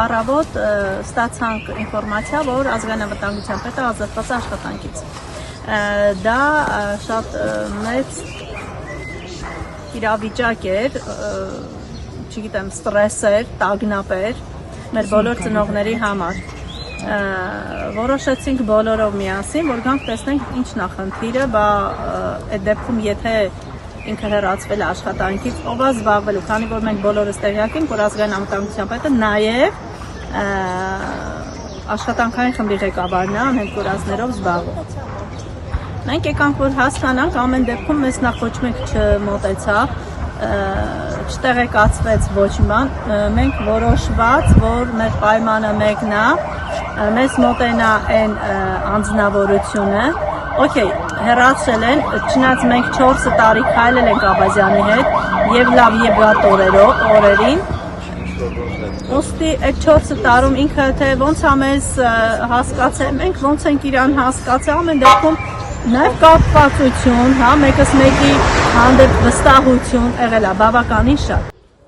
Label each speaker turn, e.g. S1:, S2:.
S1: առավոտ ստացանք ինֆորմացիա, որ ազգային անվտանգության պետը ազատված է աշխատանքից։ Դա շատ մեծ իրավիճակ էր, չգիտեմ, ստրես էր, տագնապ էր մեր բոլոր ծնողների համար։ Որոշեցինք բոլորով միասին, որ գանք տեսնենք ինչն է խնդիրը, այդ դեպքում եթե ինքը հեռացվել է աշխատանքից, ով է զբաղվելու, քանի որ մենք բոլորս տեղյակ ենք, որ ազգային անվտանգության պետը նաև աշխատանքային խմբի ղեկավարն է, անհետքորածներով զբաղվում։ Մենք եկանք, որ հասկանանք, ամեն դեպքում մեզ նախ ոչ մեկ չմոտեցավ, չտեղեկացվեց ոչ ման, մենք որոշված, որ մեր պայմանը մեկն է, մեզ մոտենա այն անձնավորությունը, օքեյ, հեռացել են, չնայած մենք 4 տարի քայլել ենք Աբազյանի հետ, եւ լավ եւ վատ օրերին, ուստի այդ 4 տարում ինքը թե ոնց է մեզ հասկացել, մենք ոնց ենք իրան հասկացել, ամեն դեպքում նաև կապվածություն, հա, մեկս մեկի հանդեպ վստահություն եղել է բավականին շատ։